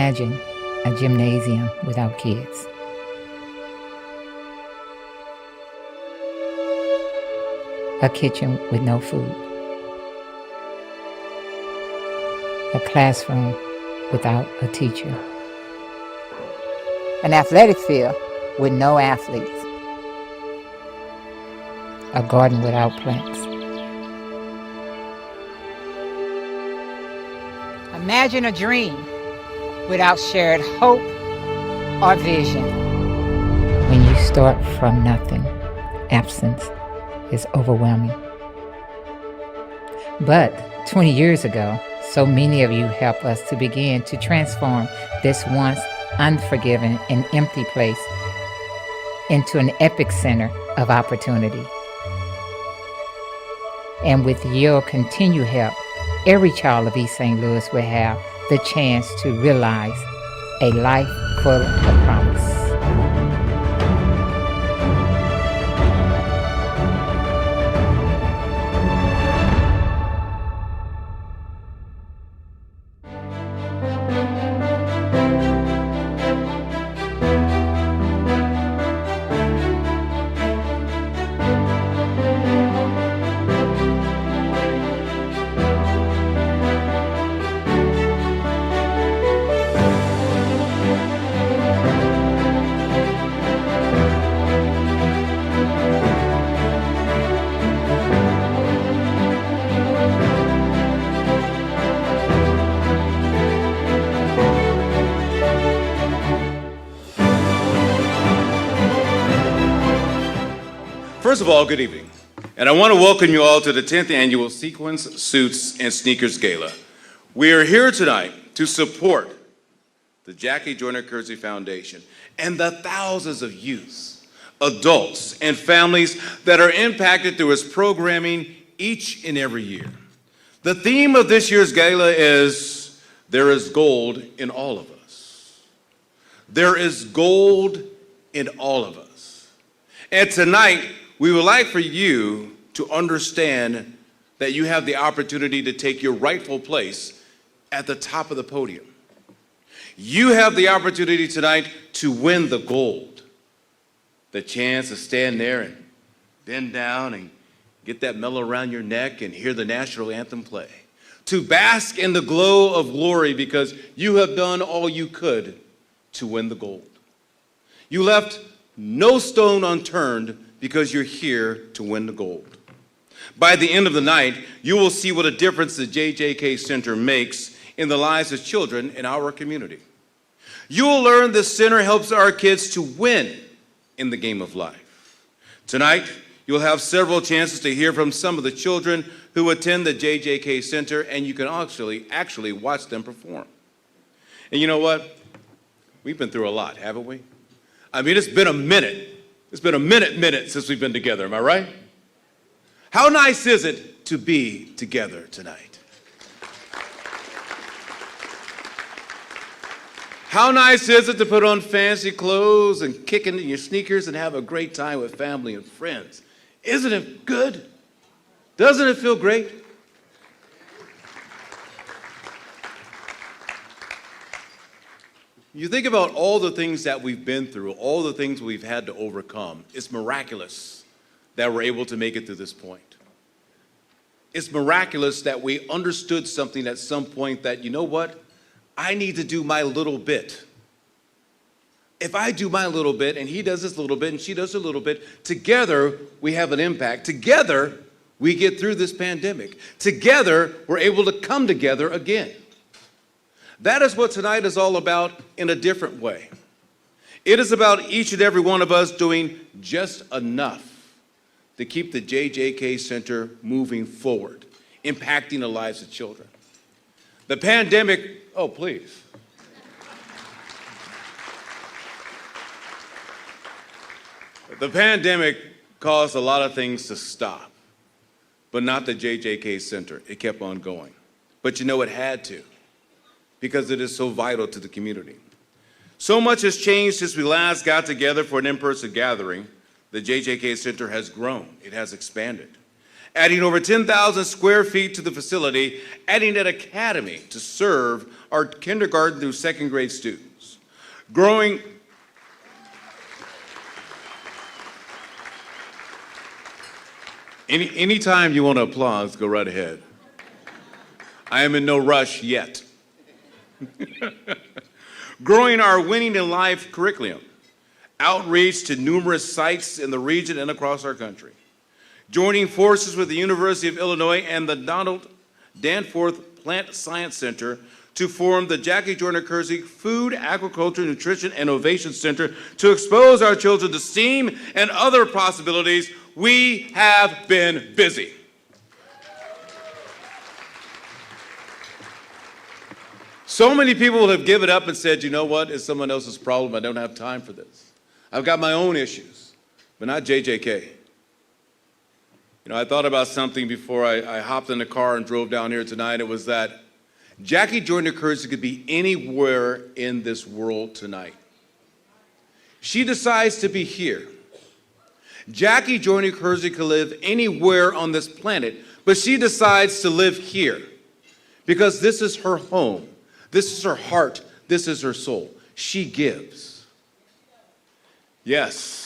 Imagine a gymnasium without kids. A kitchen with no food. A classroom without a teacher. An athletic field with no athletes. A garden without plants. Imagine a dream without shared hope or vision. When you start from nothing, absence is overwhelming. But 20 years ago, so many of you helped us to begin to transform this once unforgiving and empty place into an epic center of opportunity. And with your continued help, every child of East St. Louis will have the chance to realize a life full of promise. First of all, good evening. And I want to welcome you all to the 10th Annual Sequins, Suits, and Sneakers Gala. We are here tonight to support the Jackie Joyner Kersee Foundation and the thousands of youths, adults, and families that are impacted through its programming each and every year. The theme of this year's gala is, there is gold in all of us. There is gold in all of us. And tonight, we would like for you to understand that you have the opportunity to take your rightful place at the top of the podium. You have the opportunity tonight to win the gold. The chance to stand there and bend down and get that medal around your neck and hear the national anthem play. To bask in the glow of glory because you have done all you could to win the gold. You left no stone unturned because you're here to win the gold. By the end of the night, you will see what a difference the JJK Center makes in the lives of children in our community. You will learn the center helps our kids to win in the game of life. Tonight, you'll have several chances to hear from some of the children who attend the JJK Center, and you can actually watch them perform. And you know what? We've been through a lot, haven't we? I mean, it's been a minute. It's been a minute since we've been together, am I right? How nice is it to be together tonight? How nice is it to put on fancy clothes and kick into your sneakers and have a great time with family and friends? Isn't it good? Doesn't it feel great? You think about all the things that we've been through, all the things we've had to overcome. It's miraculous that we're able to make it to this point. It's miraculous that we understood something at some point that, you know what? I need to do my little bit. If I do my little bit and he does his little bit and she does her little bit, together we have an impact. Together we get through this pandemic. Together we're able to come together again. That is what tonight is all about in a different way. It is about each and every one of us doing just enough to keep the JJK Center moving forward, impacting the lives of children. The pandemic, oh please. The pandemic caused a lot of things to stop, but not the JJK Center. It kept on going. But you know, it had to, because it is so vital to the community. So much has changed since we last got together for an in-person gathering. The JJK Center has grown, it has expanded. adding over 10,000 square feet to the facility, adding an academy to serve our kindergarten through second grade students. Growing anytime you want to applause, go right ahead. I am in no rush yet. Growing our Winning in Life curriculum, outreach to numerous sites in the region and across our country. Joining forces with the University of Illinois and the Donald Danforth Plant Science Center to form the Jackie Joyner Kersee Food, Agriculture, Nutrition, and Innovation Center to expose our children to STEAM and other possibilities. We have been busy. So many people have given up and said, you know what, it's someone else's problem. I don't have time for this. I've got my own issues, but not JJK. You know, I thought about something before I hopped in the car and drove down here tonight. It was that Jackie Joyner Kersee could be anywhere in this world tonight. She decides to be here. Jackie Joyner Kersee could live anywhere on this planet, but she decides to live here because this is her home. This is her heart. This is her soul. She gives. Yes.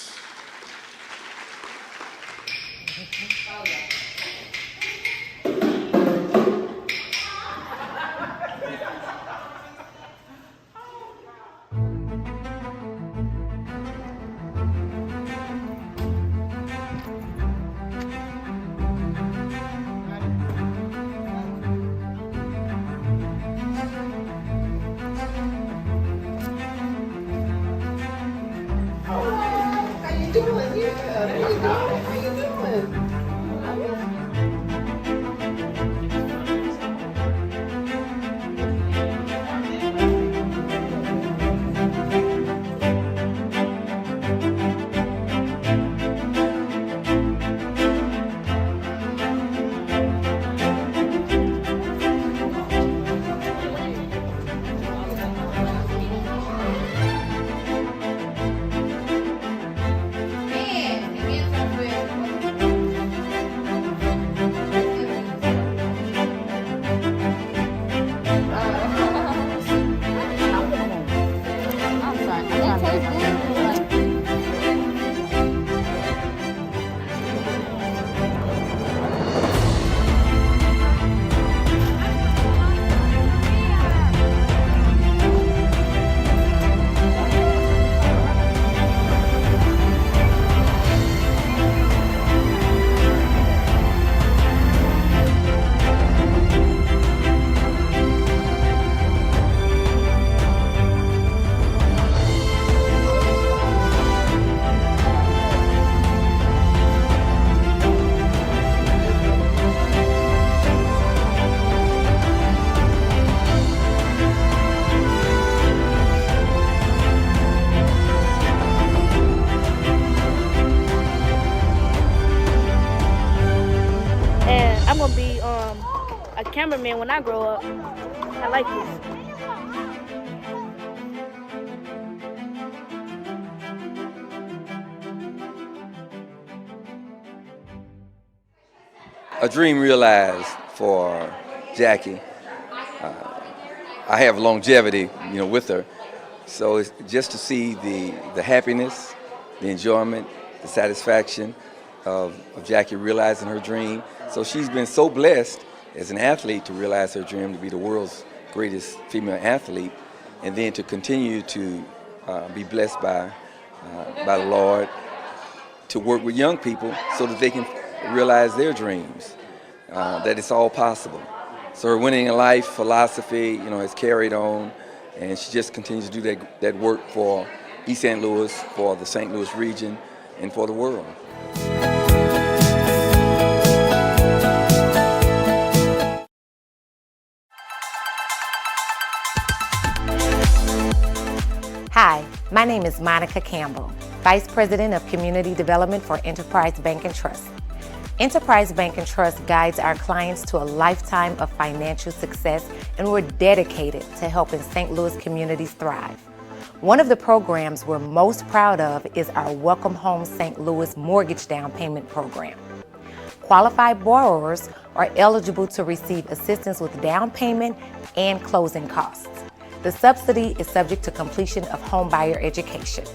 I'm gonna be a cameraman when I grow up. I like this. A dream realized for Jackie. I have longevity, with her. So it's just to see the happiness, the enjoyment, the satisfaction of Jackie realizing her dream. So she's been so blessed as an athlete to realize her dream to be the world's greatest female athlete, and then to continue to be blessed by the Lord to work with young people so that they can realize their dreams, that it's all possible. So her Winning in Life philosophy, has carried on, and she just continues to do that work for East St. Louis, for the St. Louis region, and for the world. Hi, my name is Monica Campbell, Vice President of Community Development for Enterprise Bank and Trust. Enterprise Bank and Trust guides our clients to a lifetime of financial success, and we're dedicated to helping St. Louis communities thrive. One of the programs we're most proud of is our Welcome Home St. Louis Mortgage Down Payment Program. Qualified borrowers are eligible to receive assistance with down payment and closing costs. The subsidy is subject to completion of home buyer education.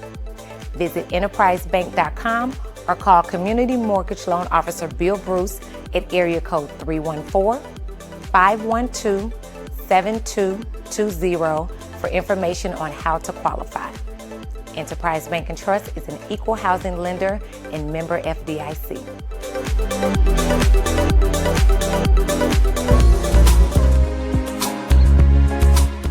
Visit enterprisebank.com or call Community Mortgage Loan Officer Bill Bruce at area code 314-512-7220 for information on how to qualify. Enterprise Bank and Trust is an equal housing lender and member FDIC.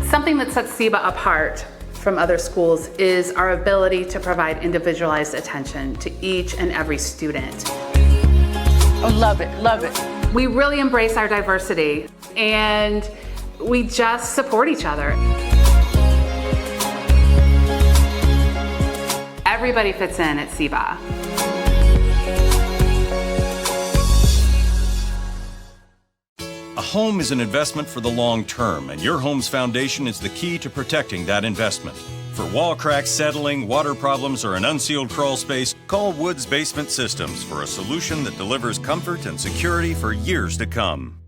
Something that sets SEBA apart from other schools is our ability to provide individualized attention to each and every student. Oh, love it, love it. We really embrace our diversity and we just support each other. Everybody fits in at SEBA. A home is an investment for the long term, and your home's foundation is the key to protecting that investment. For wall cracks, settling, water problems, or an unsealed crawl space, call Woods Basement Systems for a solution that delivers comfort and security for years to come.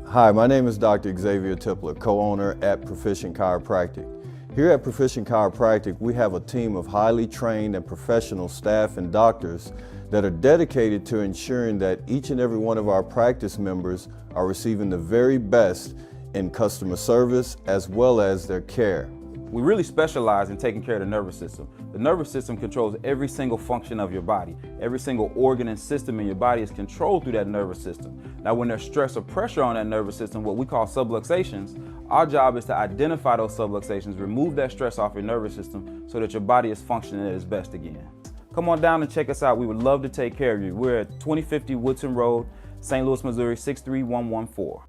Hi, my name is Dr. Xavier Tipler, co-owner at Proficient Chiropractic. Here at Proficient Chiropractic, we have a team of highly trained and professional staff and doctors that are dedicated to ensuring that each and every one of our practice members are receiving the very best in customer service as well as their care. We really specialize in taking care of the nervous system. The nervous system controls every single function of your body. Every single organ and system in your body is controlled through that nervous system. Now, when there's stress or pressure on that nervous system, what we call subluxations, our job is to identify those subluxations, remove that stress off your nervous system so that your body is functioning at its best again. Come on down and check us out. We would love to take care of you. We're at 2050 Woodson Road, St. Louis, Missouri, 63114.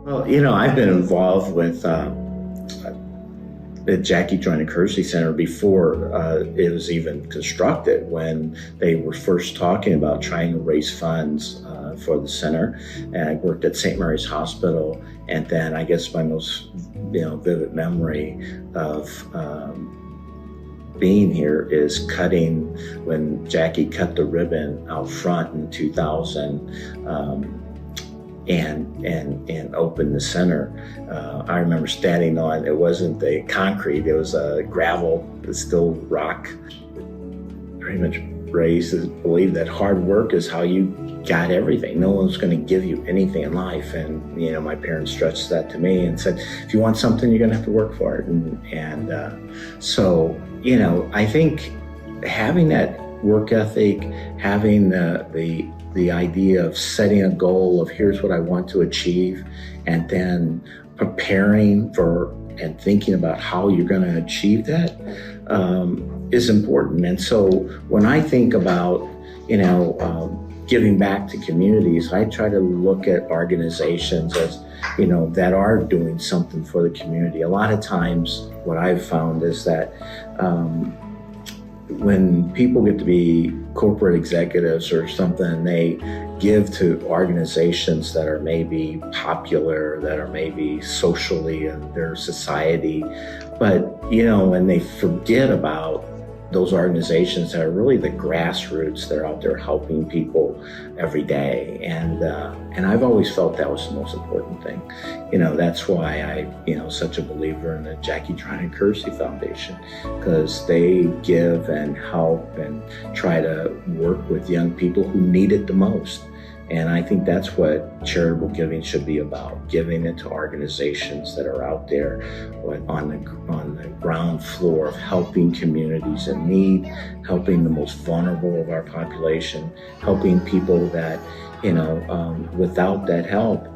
Well, you know, I've been involved with the Jackie Joyner Kersey Center before it was even constructed, when they were first talking about trying to raise funds for the center. And I worked at St. Mary's Hospital, and then I guess my most vivid memory of being here is when Jackie cut the ribbon out front in 2000 and opened the center. I remember standing on, it wasn't the concrete, it was a gravel, still rock. Pretty much raised to believe that hard work is how you got everything. No one's going to give you anything in life. And, my parents stressed that to me and said, if you want something, you're going to have to work for it. So, I think having that work ethic, having the idea of setting a goal of here's what I want to achieve, and then preparing for and thinking about how you're going to achieve that is important. And so when I think about, giving back to communities, I try to look at organizations as, that are doing something for the community. A lot of times what I've found is that when people get to be corporate executives or something, they give to organizations that are maybe popular, that are maybe socially in their society. But, when they forget about those organizations that are really the grassroots, they're out there helping people every day. And I've always felt that was the most important thing. That's why I'm such a believer in the Jackie Joyner Kersey Foundation, because they give and help and try to work with young people who need it the most. And I think that's what charitable giving should be about, giving it to organizations that are out there on the ground floor of helping communities in need, helping the most vulnerable of our population, helping people that, without that help,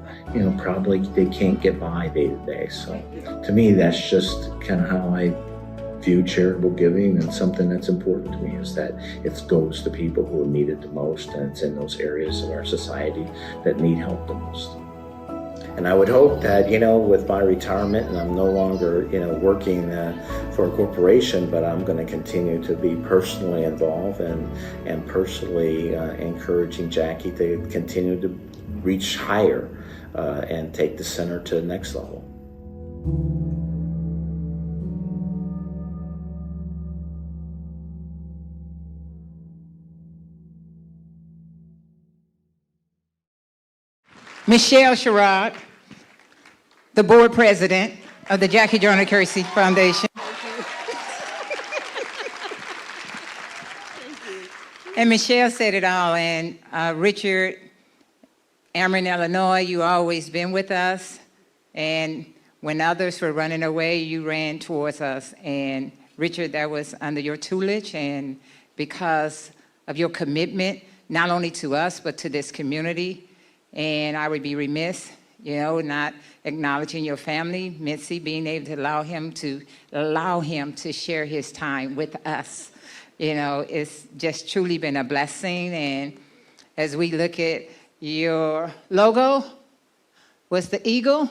probably they can't get by day to day. So to me, that's just kind of how I view charitable giving, and something that's important to me is that it goes to people who need it the most, and it's in those areas of our society that need help the most. And I would hope that, with my retirement, and I'm no longer, working for a corporation, but I'm going to continue to be personally involved and personally encouraging Jackie to continue to reach higher and take the center to the next level. Michelle Sherrod, the board president of the Jackie Joyner Kersee Foundation. And Michelle said it all, and Richard, Ameren, Illinois, you always been with us, and when others were running away, you ran towards us, and Richard, that was under your tutelage, and because of your commitment, not only to us, but to this community. And I would be remiss, not acknowledging your family, Mitzi, being able to allow him to share his time with us. It's just truly been a blessing. And as we look at your logo, was the eagle,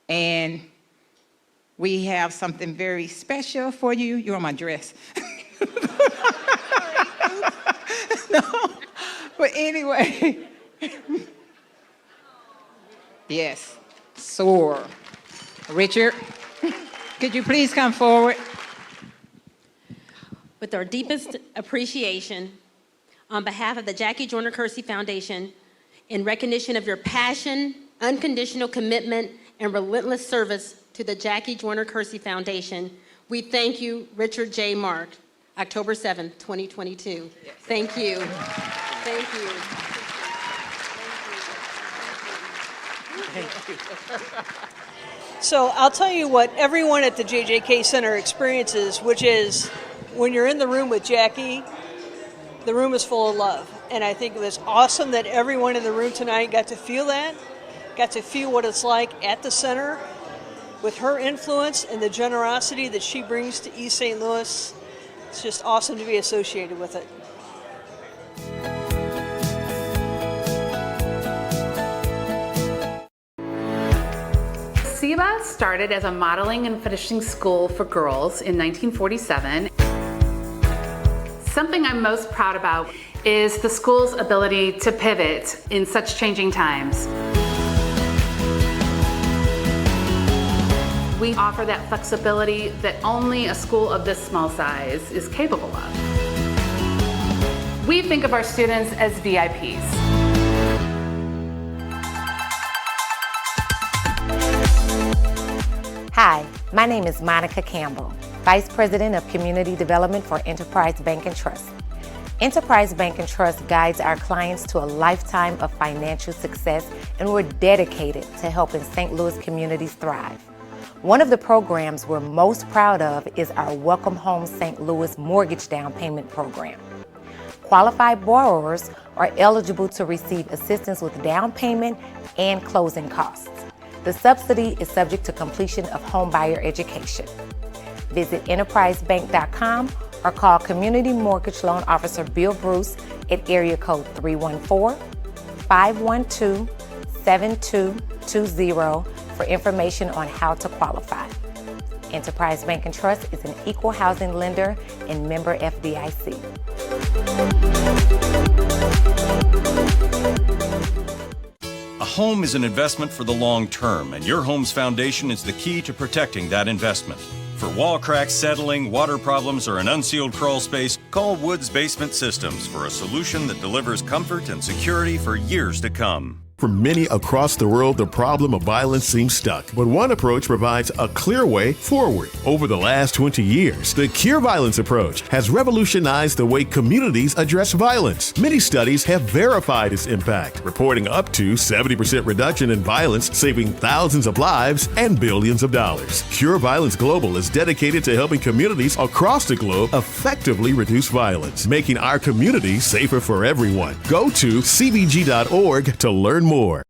and we have something very special for you. You're on my dress. No, but anyway. Yes, soar. Richard, could you please come forward? With our deepest appreciation, on behalf of the Jackie Joyner Kersee Foundation, in recognition of your passion, unconditional commitment, and relentless service to the Jackie Joyner Kersee Foundation, we thank you, Richard J. Mark, October 7th, 2022. Thank you. Thank you. So I'll tell you what everyone at the JJK Center experiences, which is when you're in the room with Jackie, the room is full of love. And I think it was awesome that everyone in the room tonight got to feel that, got to feel what it's like at the center with her influence and the generosity that she brings to East St. Louis. It's just awesome to be associated with it. SEBA started as a modeling and finishing school for girls in 1947. Something I'm most proud about is the school's ability to pivot in such changing times. We offer that flexibility that only a school of this small size is capable of. We think of our students as VIPs. Hi, my name is Monica Campbell, Vice President of Community Development for Enterprise Bank and Trust. Enterprise Bank and Trust guides our clients to a lifetime of financial success, and we're dedicated to helping St. Louis communities thrive. One of the programs we're most proud of is our Welcome Home St. Louis Mortgage Down Payment Program. Qualified borrowers are eligible to receive assistance with down payment and closing costs. The subsidy is subject to completion of home buyer education. Visit enterprisebank.com or call Community Mortgage Loan Officer Bill Bruce at area code 314-512-7220 for information on how to qualify. Enterprise Bank and Trust is an equal housing lender and member FDIC. A home is an investment for the long term, and your home's foundation is the key to protecting that investment. For wall cracks, settling, water problems, or an unsealed crawl space, call Woods Basement Systems for a solution that delivers comfort and security for years to come. For many across the world, the problem of violence seems stuck, but one approach provides a clear way forward. Over the last 20 years, the Cure Violence approach has revolutionized the way communities address violence. Many studies have verified its impact, reporting up to 70% reduction in violence, saving thousands of lives and billions of dollars. Cure Violence Global is dedicated to helping communities across the globe effectively reduce violence, making our communities safer for everyone. Go to cbg.org to learn more.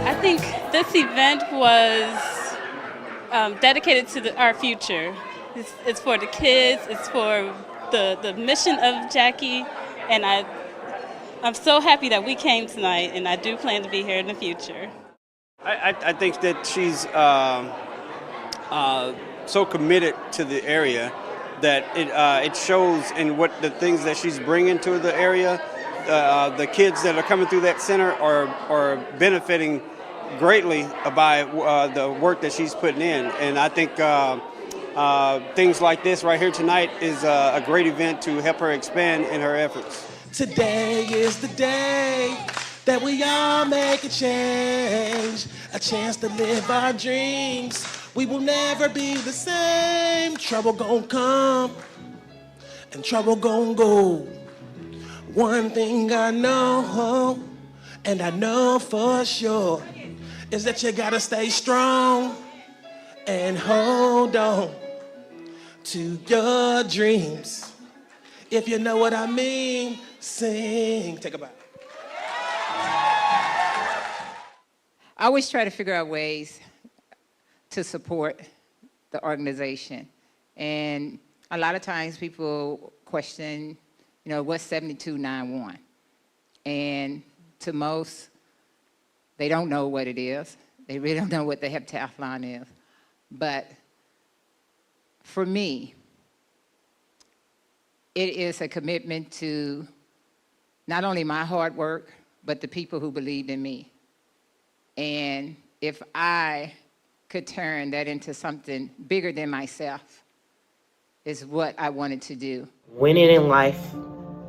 I think this event was dedicated to our future. It's for the kids, it's for the mission of Jackie, And I'm so happy that we came tonight, and I do plan to be here in the future. I think that she's so committed to the area that it shows in what the things that she's bringing to the area. The kids that are coming through that center are benefiting greatly by the work that she's putting in. And I think things like this right here tonight is a great event to help her expand in her efforts. Today is the day that we all make a change, a chance to live our dreams. We will never be the same. Trouble gon' come and trouble gon' go. One thing I know, and I know for sure, is that you gotta stay strong and hold on to your dreams. If you know what I mean, sing. Take a bow. I always try to figure out ways to support the organization. And a lot of times people question, what's 7291? And to most, they don't know what it is. They really don't know what the heptathlon is. But for me, it is a commitment to not only my hard work, but the people who believed in me. And if I could turn that into something bigger than myself, is what I wanted to do. Winning in life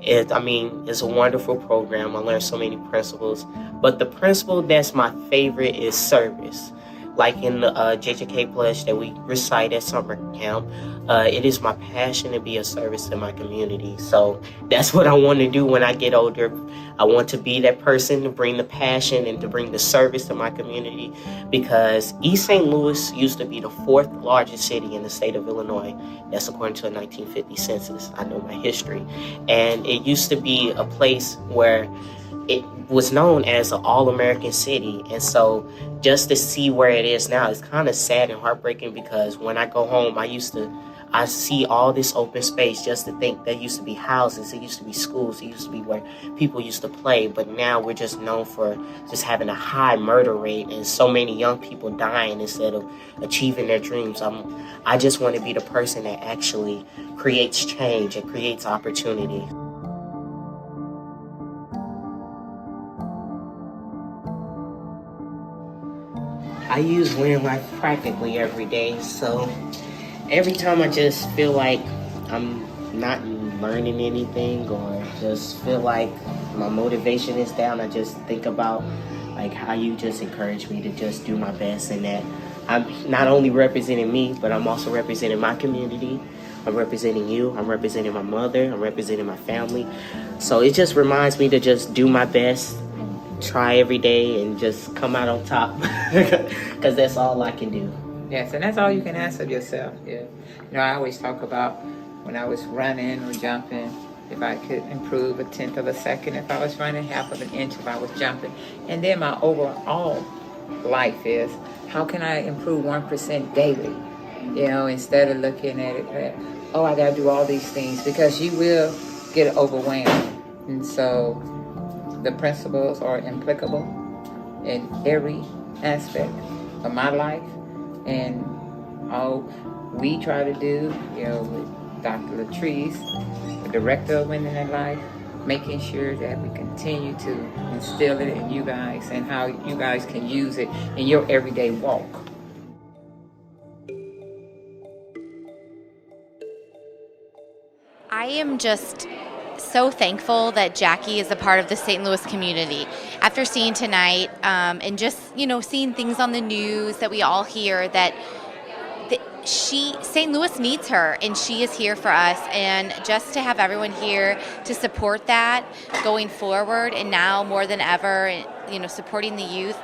is a wonderful program. I learned so many principles, but the principle that's my favorite is service. Like in the JJK pledge that we recite at summer camp, it is my passion to be of service to my community. So that's what I want to do when I get older. I want to be that person to bring the passion and to bring the service to my community, because East St. Louis used to be the 4th largest city in the state of Illinois. That's according to a 1950 census. I know my history. And it used to be a place where it was known as an all-American city. And so just to see where it is now is kind of sad and heartbreaking, because when I go home, I see all this open space just to think there used to be houses, it used to be schools, it used to be where people used to play, but now we're just known for just having a high murder rate and so many young people dying instead of achieving their dreams. I just want to be the person that actually creates change and creates opportunity. I use Win Life practically every day, so every time I just feel like I'm not learning anything or just feel like my motivation is down, I just think about like how you just encourage me to just do my best, and that I'm not only representing me, but I'm also representing my community. I'm representing you, I'm representing my mother, I'm representing my family. So it just reminds me to just do my best, try every day, and just come out on top, because that's all I can do. Yes, and that's all you can ask of yourself. Yeah. I always talk about when I was running or jumping, if I could improve 1/10 of a second, if I was running 1/2 of an inch, if I was jumping. And then my overall life is, how can I improve 1% daily? Instead of looking at it, I got to do all these things, because you will get overwhelmed. And so the principles are applicable in every aspect of my life. And all we try to do, with Dr. Latrice, the director of Winning in Life, making sure that we continue to instill it in you guys and how you guys can use it in your everyday walk. I am just so thankful that Jackie is a part of the St. Louis community. After seeing tonight and just, seeing things on the news that we all hear, that St. Louis needs her, and she is here for us. And just to have everyone here to support that going forward, and now more than ever, supporting the youth.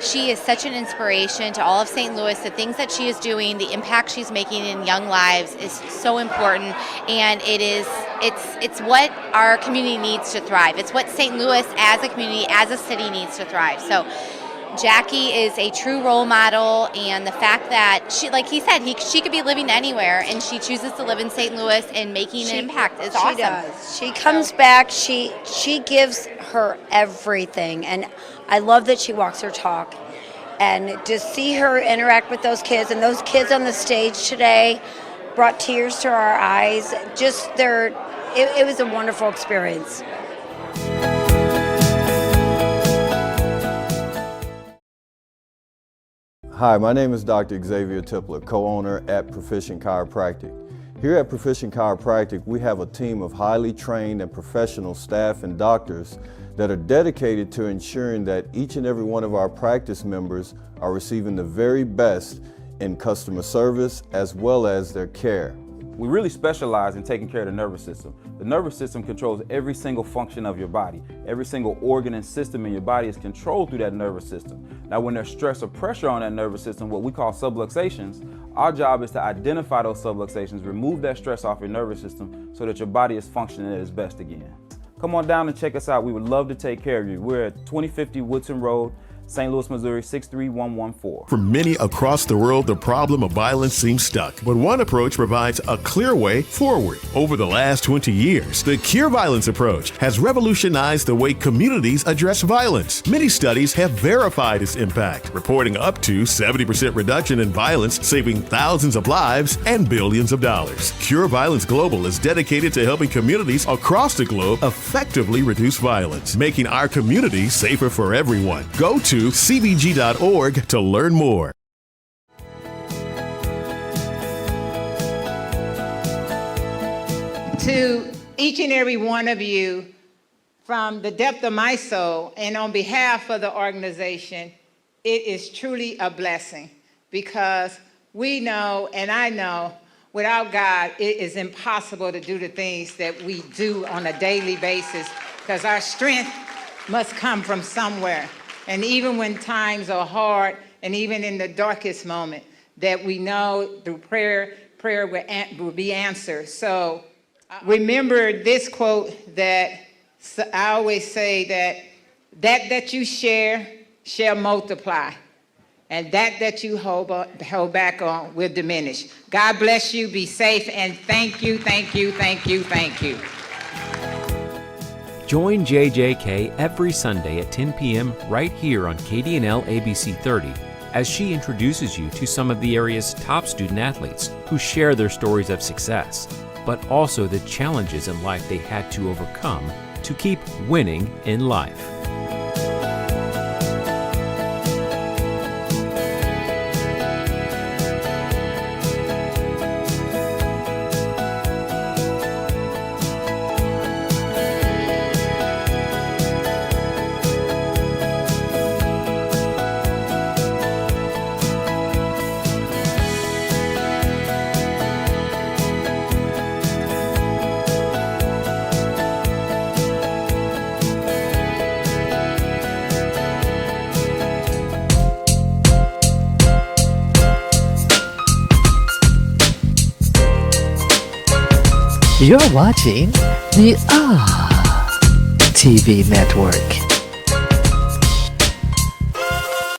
She is such an inspiration to all of St. Louis. The things that she is doing, the impact she's making in young lives is so important, and it's what our community needs to thrive. It's what St. Louis as a community, as a city needs to thrive. So Jackie is a true role model, and the fact that she, like he said, she could be living anywhere, and she chooses to live in St. Louis and making an impact is awesome. She does. She comes back. She gives her everything, and I love that she walks her talk. And to see her interact with those kids, and those kids on the stage today brought tears to our eyes. Just it was a wonderful experience. Hi, my name is Dr. Xavier Tippler, co-owner at Proficient Chiropractic. Here at Proficient Chiropractic, we have a team of highly trained and professional staff and doctors that are dedicated to ensuring that each and every one of our practice members are receiving the very best in customer service as well as their care. We really specialize in taking care of the nervous system. The nervous system controls every single function of your body. Every single organ and system in your body is controlled through that nervous system. Now, when there's stress or pressure on that nervous system, what we call subluxations, our job is to identify those subluxations, remove that stress off your nervous system so that your body is functioning at its best again. Come on down and check us out. We would love to take care of you. We're at 2050 Woodson Road, St. Louis, Missouri, 63114. For many across the world, the problem of violence seems stuck, but one approach provides a clear way forward. Over the last 20 years, the Cure Violence approach has revolutionized the way communities address violence. Many studies have verified its impact, reporting up to 70% reduction in violence, saving thousands of lives and billions of dollars. Cure Violence Global is dedicated to helping communities across the globe effectively reduce violence, making our communities safer for everyone. Go to cbg.org to learn more. To each and every one of you, from the depth of my soul and on behalf of the organization, it is truly a blessing, because we know, and I know, without God, it is impossible to do the things that we do on a daily basis, because our strength must come from somewhere. And even when times are hard, and even in the darkest moment, that we know through prayer will be answered. So remember this quote that I always say, that you share shall multiply, and that you hold back on will diminish. God bless you, be safe, and thank you, thank you, thank you, thank you. Join JJK every Sunday at 10 p.m. right here on KDNL ABC 30 as she introduces you to some of the area's top student athletes who share their stories of success, but also the challenges in life they had to overcome to keep winning in life. You're watching the TV Network.